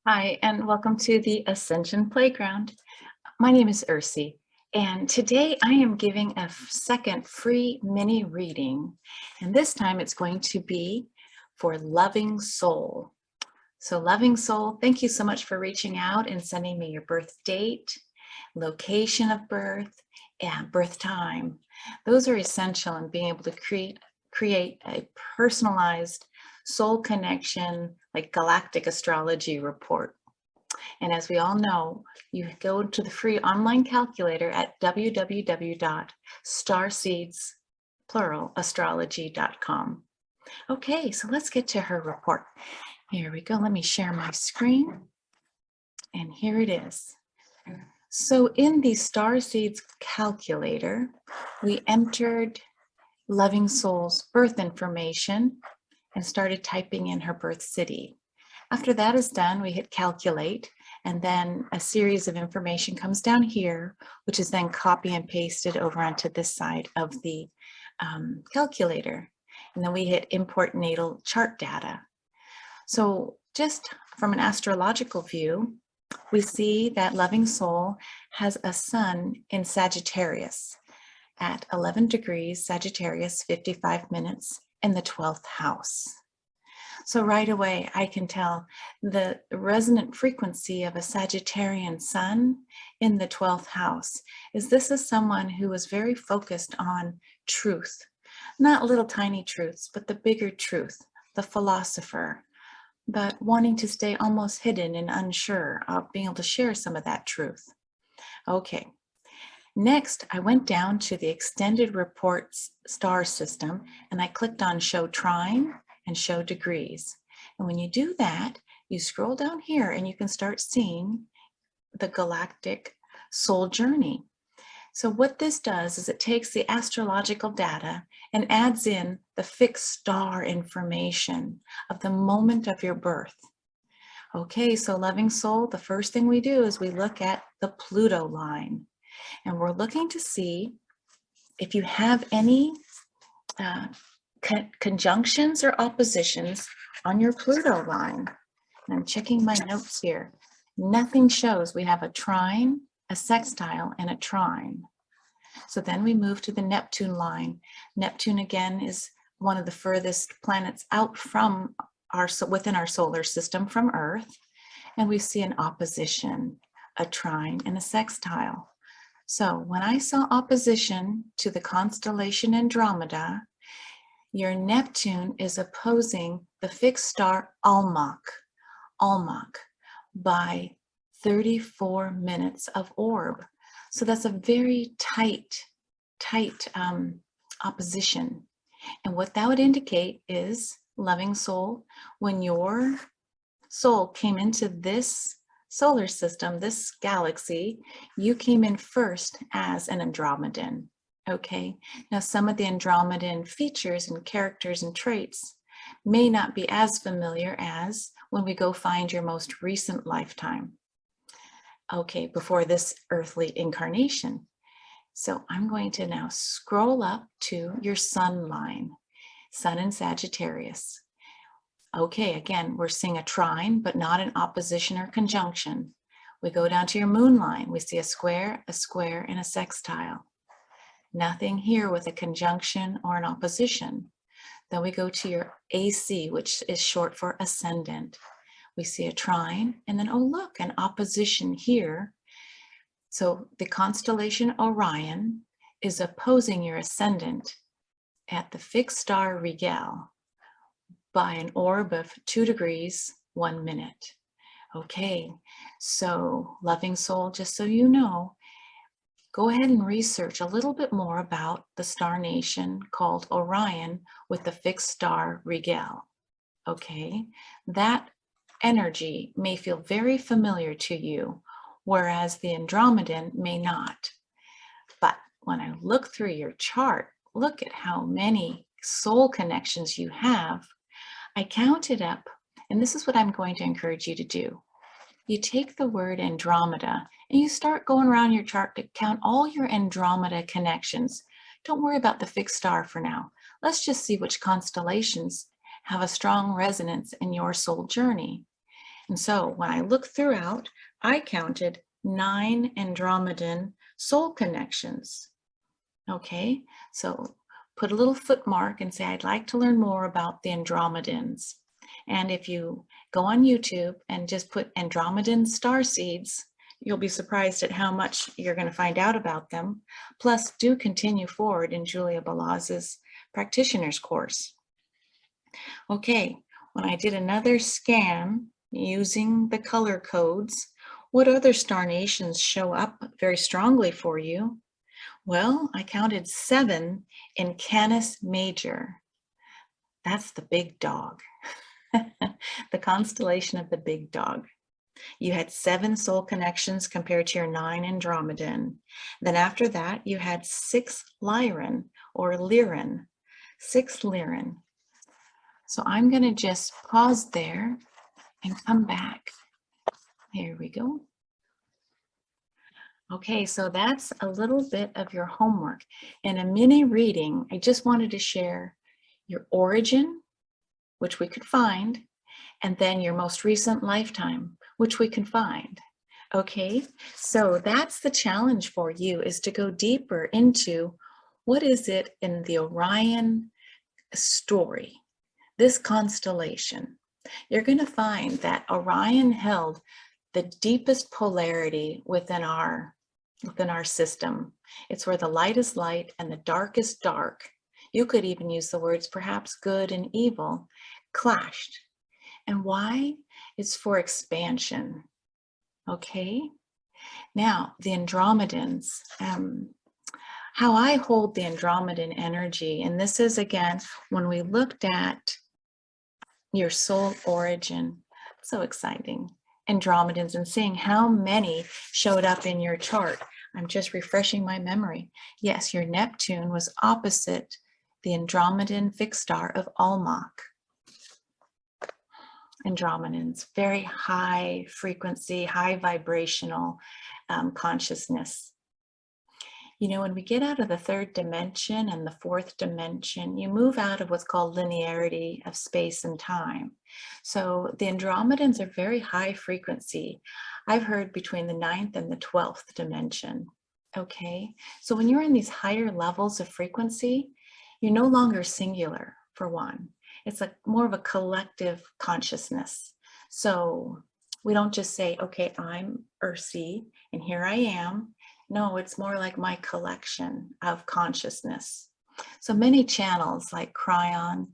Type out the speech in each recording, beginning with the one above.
Hi, and welcome to the Ascension Playground. My name is Ursi, and today I am giving a second free mini reading, and this time it's going to be for Loving Soul. So Loving Soul, thank you so much for reaching out and sending me your birth date, location of birth, and birth time. Those are essential in being able to create a personalized soul connection, like Galactic Astrology report. And as we all know, you go to the free online calculator at www.starseedsastrology.com. Okay, so let's get to her report. Here we go. Let me share my screen. And here it is. So in the Starseeds calculator, we entered Loving Soul's birth information and started typing in her birth city. After that is done, we hit calculate, and then a series of information comes down here, which is then copy and pasted over onto this side of the calculator. And then we hit import natal chart data. So just from an astrological view, we see that Loving Soul has a sun in Sagittarius at 11 degrees Sagittarius, 55 minutes in the 12th house. So right away, I can tell the resonant frequency of a Sagittarian sun in the 12th house is this is someone who is very focused on truth, not little tiny truths, but the bigger truth, the philosopher, but wanting to stay almost hidden and unsure of being able to share some of that truth. Okay. Next, I went down to the extended reports star system and I clicked on show trine and show degrees. And when you do that, you scroll down here and you can start seeing the galactic soul journey. So what this does is it takes the astrological data and adds in the fixed star information of the moment of your birth. Okay, so Loving Soul, the first thing we do is we look at the Pluto line. And we're looking to see if you have any conjunctions or oppositions on your Pluto line. And I'm checking my notes here. Nothing shows we have a trine, a sextile, and a trine. So then we move to the Neptune line. Neptune again is one of the furthest planets out from within our solar system from Earth. And we see an opposition, a trine, and a sextile. So when I saw opposition to the constellation Andromeda, your Neptune is opposing the fixed star Almach by 34 minutes of orb. So that's a very tight opposition. And what that would indicate is, Loving Soul, when your soul came into this solar system, this galaxy, you came in first as an Andromedan. Okay, now some of the Andromedan features and characters and traits may not be as familiar as when we go find your most recent lifetime. Okay, before this earthly incarnation. So I'm going to now scroll up to your sun line, sun in Sagittarius. Okay, again, we're seeing a trine, but not an opposition or conjunction. We go down to your moon line. We see a square, and a sextile. Nothing here with a conjunction or an opposition. Then we go to your AC, which is short for ascendant. We see a trine, and then, oh look, an opposition here. So the constellation Orion is opposing your ascendant at the fixed star Rigel by an orb of 2 degrees, 1 minute. Okay, so Loving Soul, just so you know, go ahead and research a little bit more about the star nation called Orion with the fixed star Rigel. Okay, that energy may feel very familiar to you, whereas the Andromedan may not. But when I look through your chart, look at how many soul connections you have. I counted up, and this is what I'm going to encourage you to do. You take the word Andromeda and you start going around your chart to count all your Andromeda connections. Don't worry about the fixed star for now. let's just see which constellations have a strong resonance in your soul journey. And so when I look throughout, I counted 9 Andromedan soul connections. Okay, so put a little foot mark and say, I'd like to learn more about the Andromedans. And if you go on YouTube and just put Andromedan star seeds, you'll be surprised at how much you're going to find out about them. Plus, do continue forward in Julia Balaz's practitioner's course. Okay, when I did another scan using the color codes, what other star nations show up very strongly for you? Well, I counted 7 in Canis Major. That's the big dog, the constellation of the big dog. You had 7 soul connections compared to your 9 Andromedan. Then after that, you had 6 Lyran or Lyran, 6 Lyran. So I'm going to just pause there and come back. Here we go. Okay, so that's a little bit of your homework. In a mini reading, I just wanted to share your origin, which we could find, and then your most recent lifetime, which we can find. Okay, so that's the challenge for you, is to go deeper into what is it in the Orion story, this constellation. You're going to find that Orion held the deepest polarity within our system. It's where the light is light and the dark is dark. You could even use the words perhaps good and evil clashed. And why? It's for expansion. Okay. Now, the Andromedans, how I hold the Andromedan energy, and this is again, when we looked at your soul origin, so exciting. Andromedans and seeing how many showed up in your chart. I'm just refreshing my memory. Yes, your Neptune was opposite the Andromedan fixed star of Almach. Andromedans, very high frequency, high vibrational consciousness. You know, when we get out of the 3rd dimension and the 4th dimension, you move out of what's called linearity of space and time. So the Andromedans are very high frequency. I've heard between the 9th and the 12th dimension. Okay, so when you're in these higher levels of frequency, you're no longer singular, for one. It's like more of a collective consciousness. So we don't just say, okay, I'm Ursi and here I am. No, it's more like my collection of consciousness. So many channels like Cryon,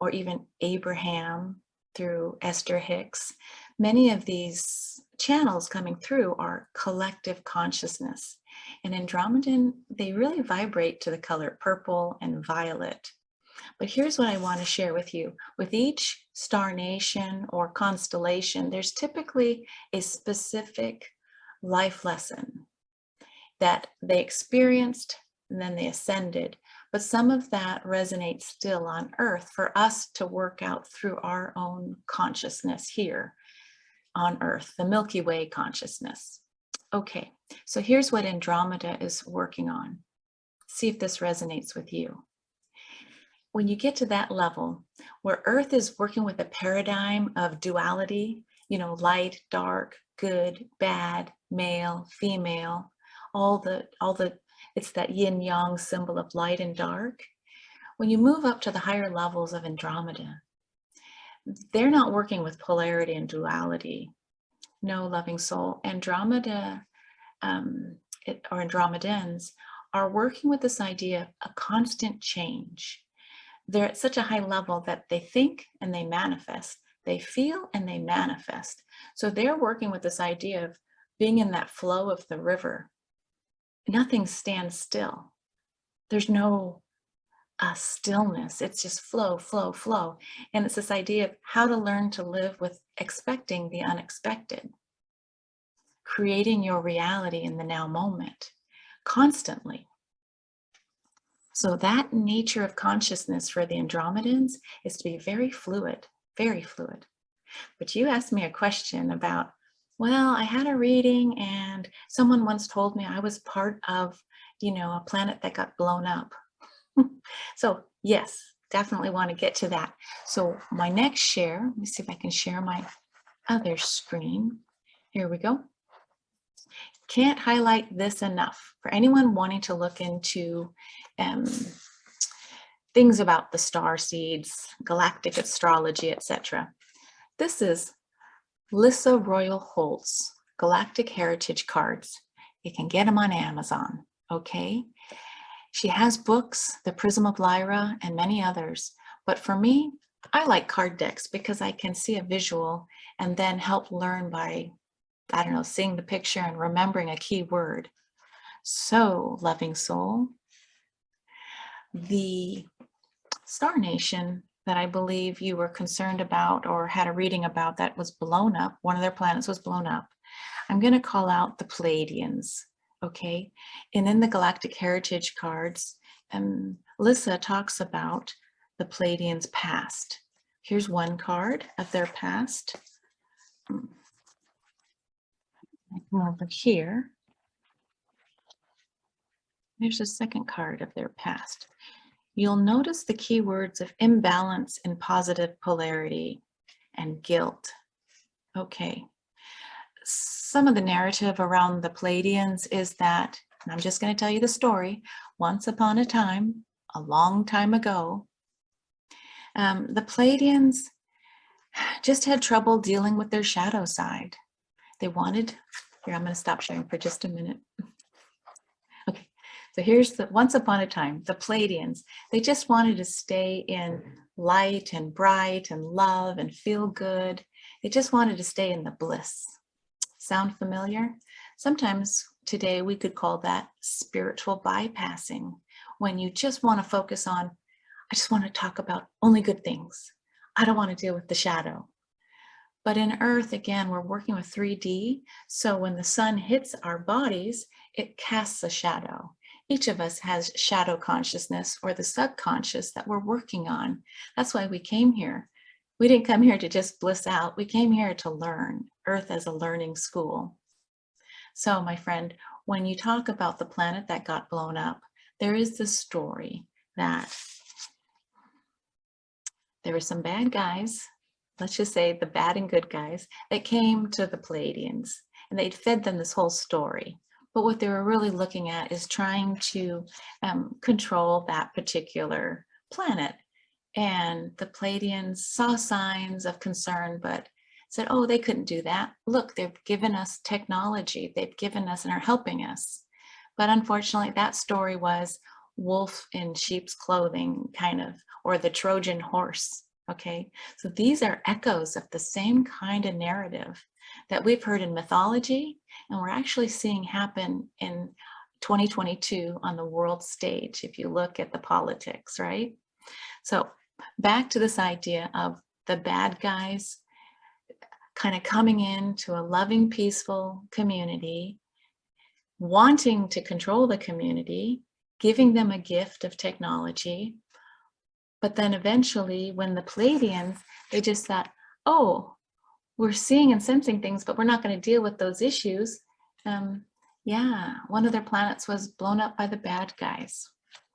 or even Abraham through Esther Hicks, many of these channels coming through are collective consciousness. And Andromedan, they really vibrate to the color purple and violet. But here's what I want to share with you. With each star nation or constellation, there's typically a specific life lesson that they experienced and then they ascended. But some of that resonates still on Earth for us to work out through our own consciousness here on Earth, the Milky Way consciousness. Okay, so here's what Andromeda is working on. See if this resonates with you. When you get to that level where Earth is working with a paradigm of duality, you know, light, dark, good, bad, male, female, it's that yin yang symbol of light and dark. When you move up to the higher levels of Andromeda, they're not working with polarity and duality. No, loving soul. Andromeda or Andromedans are working with this idea of a constant change. They're at such a high level that they think and they manifest. They feel and they manifest. So they're working with this idea of being in that flow of the river. Nothing stands still. There's no stillness. It's just flow, flow, flow. And it's this idea of how to learn to live with expecting the unexpected, creating your reality in the now moment constantly. So that nature of consciousness for the Andromedans is to be very fluid, very fluid. But you asked me a question about, well, I had a reading and someone once told me I was part of, a planet that got blown up. So yes, definitely want to get to that. So my next share, let me see if I can share my other screen. Here we go. Can't highlight this enough for anyone wanting to look into things about the star seeds, galactic astrology, etc. This is Lissa Royal Holt's Galactic Heritage Cards. You can get them on Amazon, okay? She has books, The Prism of Lyra, and many others. But for me, I like card decks because I can see a visual and then help learn by, I don't know, seeing the picture and remembering a key word. So, loving soul, the star nation that I believe you were concerned about or had a reading about that was blown up, one of their planets was blown up. I'm going to call out the Pleiadians, okay? And in the Galactic Heritage cards, Lissa talks about the Pleiadians' past. Here's one card of their past. I come over here. There's a second card of their past. You'll notice the keywords of imbalance in positive polarity and guilt. Okay. Some of the narrative around the Pleiadians is that, and I'm just going to tell you the story, once upon a time, a long time ago, the Pleiadians just had trouble dealing with their shadow side. They wanted, here, I'm going to stop sharing for just a minute. Okay, so here's the, once upon a time, the Pleiadians, they just wanted to stay in light and bright and love and feel good. They just wanted to stay in the bliss. Sound familiar? Sometimes today we could call that spiritual bypassing, when you just want to focus on, I just want to talk about only good things. I don't want to deal with the shadow. But in Earth, again, we're working with 3D. So when the sun hits our bodies, it casts a shadow. Each of us has shadow consciousness or the subconscious that we're working on. That's why we came here. We didn't come here to just bliss out. We came here to learn, Earth as a learning school. So my friend, when you talk about the planet that got blown up, there is the story that there were some bad guys, let's just say the bad and good guys, that came to the Pleiadians, and they'd fed them this whole story. But what they were really looking at is trying to control that particular planet. And the Pleiadians saw signs of concern, but said, oh, they couldn't do that. Look, they've given us technology. They've given us and are helping us. But unfortunately, that story was wolf in sheep's clothing, kind of, or the Trojan horse, okay? So these are echoes of the same kind of narrative that we've heard in mythology, and we're actually seeing happen in 2022 on the world stage, if you look at the politics, right? So back to this idea of the bad guys kind of coming into a loving, peaceful community, wanting to control the community, giving them a gift of technology. But then eventually when the Pleiadians, they just thought, oh, we're seeing and sensing things, but we're not going to deal with those issues. Yeah, one of their planets was blown up by the bad guys.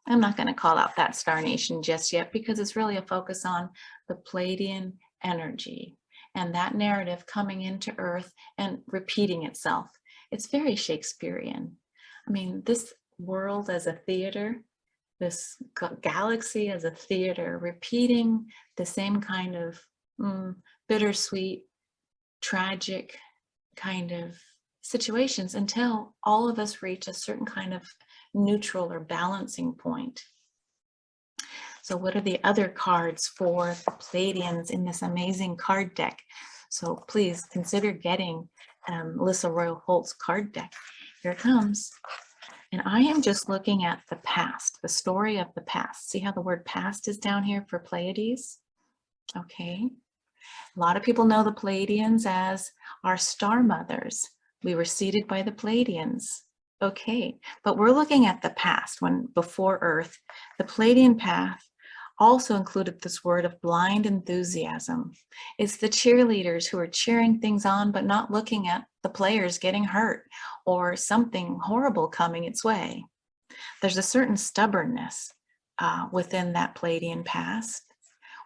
I'm not going to call out that star nation just yet because it's really a focus on the Pleiadian energy and that narrative coming into Earth and repeating itself. It's very Shakespearean. I mean, this world as a theater, this galaxy as a theater, repeating the same kind of bittersweet, tragic kind of situations until all of us reach a certain kind of neutral or balancing point. So what are the other cards for the Pleiadians in this amazing card deck? So please consider getting Lissa Royal Holt's card deck. Here it comes. And I am just looking at the past, the story of the past. See how the word past is down here for Pleiades? Okay. A lot of people know the Pleiadians as our star mothers. We were seeded by the Pleiadians. Okay, but we're looking at the past, when before Earth. The Pleiadian path also included this word of blind enthusiasm. It's the cheerleaders who are cheering things on, but not looking at the players getting hurt or something horrible coming its way. There's a certain stubbornness within that Pleiadian past.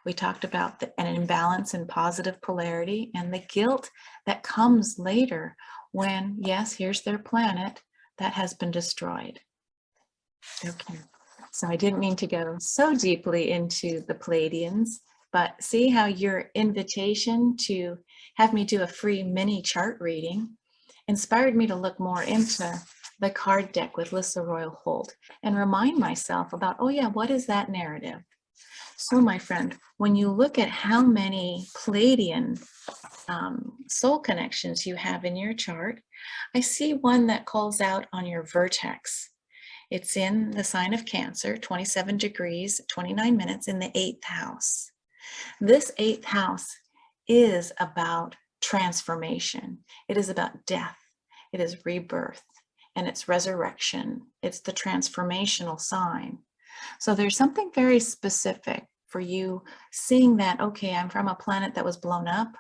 We talked about an imbalance in positive polarity and the guilt that comes later when, yes, here's their planet that has been destroyed. Okay, so I didn't mean to go so deeply into the Pleiadians, but see how your invitation to have me do a free mini chart reading inspired me to look more into the card deck with Lissa Royal Holt and remind myself about, oh yeah, what is that narrative? So my friend, when you look at how many Pleiadian soul connections you have in your chart, I see one that calls out on your vertex. It's in the sign of Cancer, 27 degrees, 29 minutes in the 8th house. This 8th house is about transformation. It is about death. It is rebirth and it's resurrection. It's the transformational sign. So there's something very specific for you seeing that, okay, I'm from a planet that was blown up.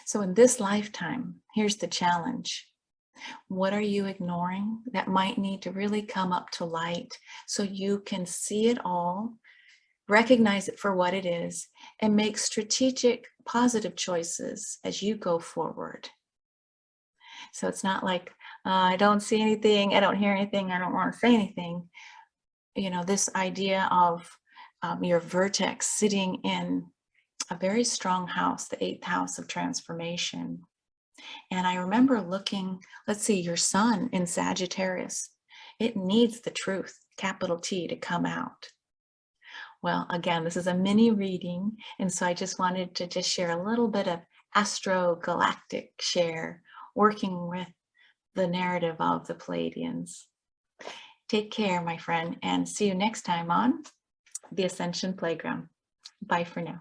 So in this lifetime, here's the challenge. What are you ignoring that might need to really come up to light so you can see it all, recognize it for what it is, and make strategic, positive choices as you go forward. So it's not like, I don't see anything, I don't hear anything, I don't want to say anything. You know, this idea of your vertex sitting in a very strong house, the 8th house of transformation. And I remember looking, let's see, your sun in Sagittarius. It needs the truth, capital T, to come out. Well, again, this is a mini reading. And so I just wanted to just share a little bit of astro-galactic share, working with the narrative of the Pleiadians. Take care, my friend, and see you next time on the Ascension Playground. Bye for now.